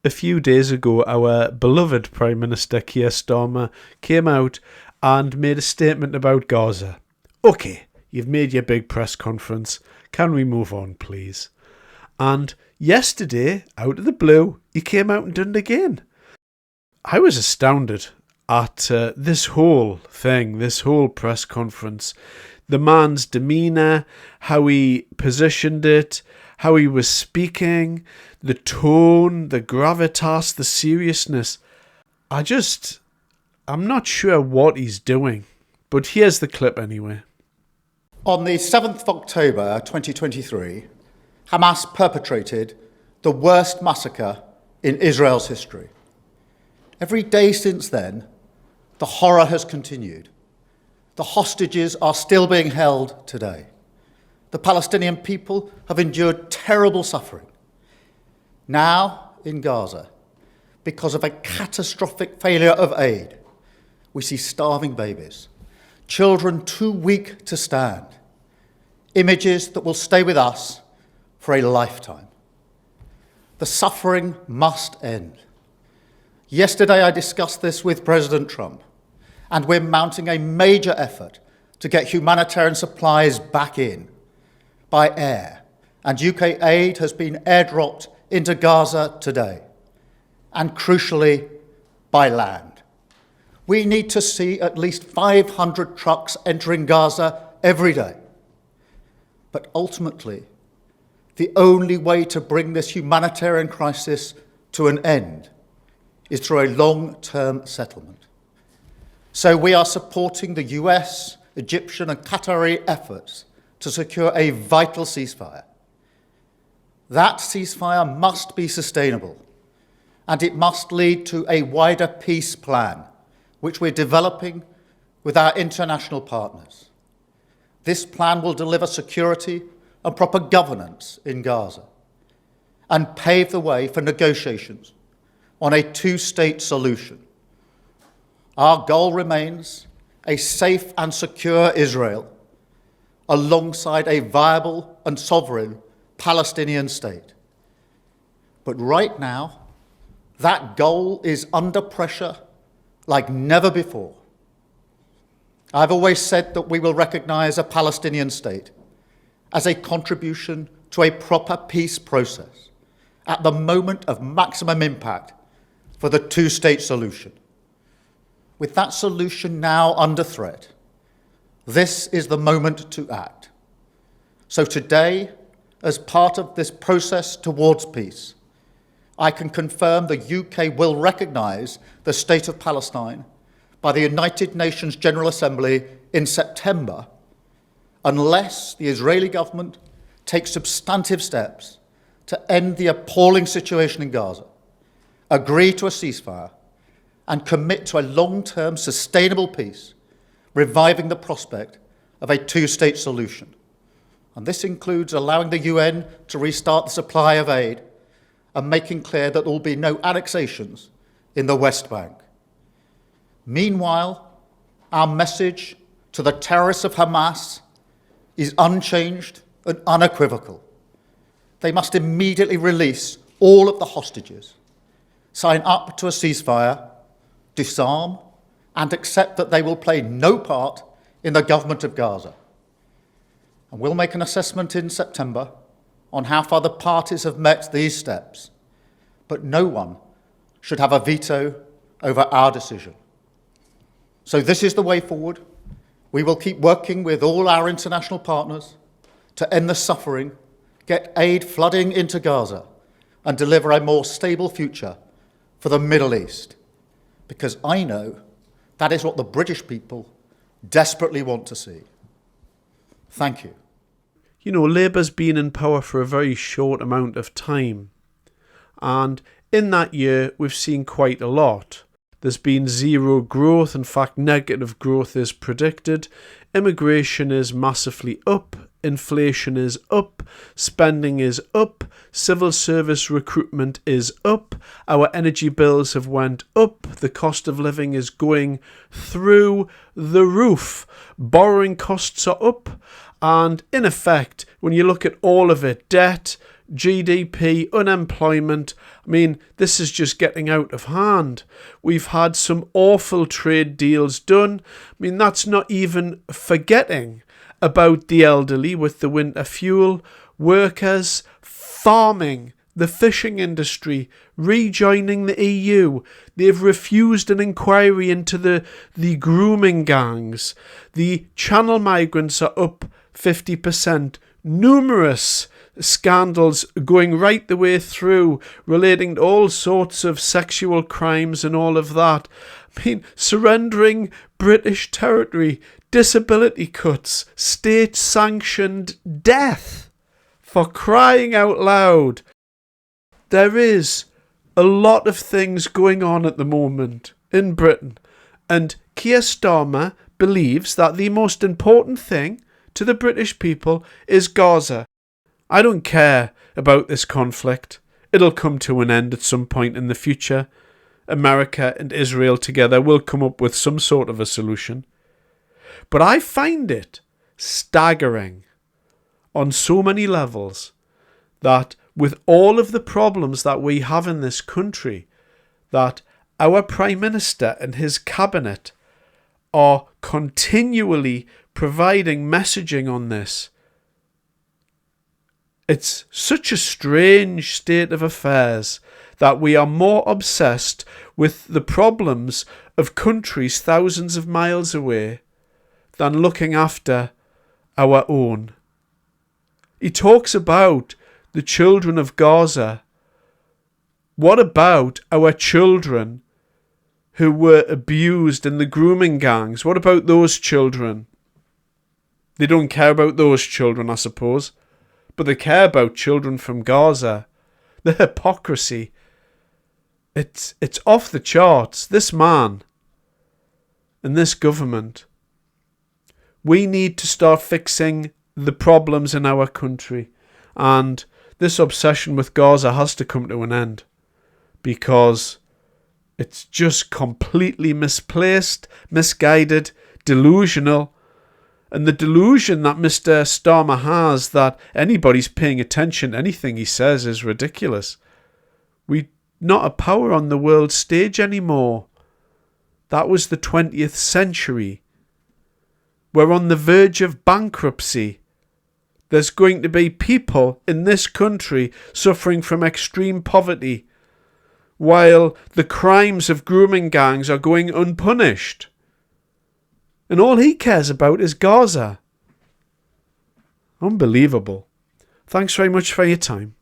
A few days ago, our beloved Prime Minister Keir Starmer came out and made a statement about Gaza. Okay, you've made your big press conference. Can we move on, please? And yesterday, out of the blue, he came out and done it again. I was astounded at this whole thing, this whole press conference. The man's demeanour, how he positioned it, how he was speaking, the tone, the gravitas, the seriousness. I'm not sure what he's doing. But here's the clip anyway. On the 7th of October 2023, Hamas perpetrated the worst massacre in Israel's history. Every day since then, the horror has continued. The hostages are still being held today. The Palestinian people have endured terrible suffering. Now, in Gaza, because of a catastrophic failure of aid, we see starving babies, children too weak to stand, images that will stay with us for a lifetime. The suffering must end. Yesterday, I discussed this with President Trump, and we're mounting a major effort to get humanitarian supplies back in by air, and UK aid has been airdropped into Gaza today, and crucially, by land. We need to see at least 500 trucks entering Gaza every day. But ultimately, the only way to bring this humanitarian crisis to an end is through a long-term settlement. So we are supporting the US, Egyptian and Qatari efforts to secure a vital ceasefire. That ceasefire must be sustainable, and it must lead to a wider peace plan, which we're developing with our international partners. This plan will deliver security and proper governance in Gaza and pave the way for negotiations on a two-state solution. Our goal remains a safe and secure Israel alongside a viable and sovereign Palestinian state. But right now, that goal is under pressure like never before. I've always said that we will recognize a Palestinian state as a contribution to a proper peace process at the moment of maximum impact for the two-state solution. With that solution now under threat, this is the moment to act. So today, as part of this process towards peace, I can confirm the UK will recognise the State of Palestine by the United Nations General Assembly in September, unless the Israeli government takes substantive steps to end the appalling situation in Gaza, agree to a ceasefire, and commit to a long-term sustainable peace, reviving the prospect of a two-state solution. And this includes allowing the UN to restart the supply of aid and making clear that there will be no annexations in the West Bank. Meanwhile, our message to the terrorists of Hamas is unchanged and unequivocal. They must immediately release all of the hostages, sign up to a ceasefire, disarm, and accept that they will play no part in the government of Gaza. And we'll make an assessment in September on how far the parties have met these steps, but no one should have a veto over our decision. So this is the way forward. We will keep working with all our international partners to end the suffering, get aid flooding into Gaza, and deliver a more stable future for the Middle East. Because I know that is what the British people desperately want to see. Thank you. You know, Labour's been in power for a very short amount of time. And in that year, we've seen quite a lot. There's been zero growth, in fact, negative growth is predicted. Immigration is massively up. Inflation is up. Spending is up. Civil service recruitment is up. Our energy bills have went up. The cost of living is going through the roof. Borrowing costs are up. And in effect, when you look at all of it, debt, GDP, unemployment. I mean, this is just getting out of hand. We've had some awful trade deals done. I mean, that's not even forgetting about the elderly with the winter fuel, workers, farming, the fishing industry, rejoining the EU. They've refused an inquiry into the grooming gangs. The channel migrants are up 50%. Numerous scandals going right the way through, relating to all sorts of sexual crimes and all of that. I mean, surrendering British territory, disability cuts, state-sanctioned death. For crying out loud. There is a lot of things going on at the moment in Britain, and Keir Starmer believes that the most important thing to the British people is Gaza. I don't care about this conflict. It'll come to an end at some point in the future. America and Israel together will come up with some sort of a solution. But I find it staggering on so many levels that with all of the problems that we have in this country, that our Prime Minister and his cabinet are continually providing messaging on this. It's such a strange state of affairs that we are more obsessed with the problems of countries thousands of miles away than looking after our own. He talks about the children of Gaza. What about our children who were abused in the grooming gangs? What about those children? They don't care about those children, I suppose, but they care about children from Gaza. The hypocrisy. It's off the charts. This man and this government. We need to start fixing the problems in our country, and this obsession with Gaza has to come to an end, because it's just completely misplaced, misguided, delusional, and the delusion that Mr. Starmer has that anybody's paying attention to anything he says is ridiculous. We're not a power on the world stage anymore. That was the 20th century. We're on the verge of bankruptcy. There's going to be people in this country suffering from extreme poverty, while the crimes of grooming gangs are going unpunished. And all he cares about is Gaza. Unbelievable. Thanks very much for your time.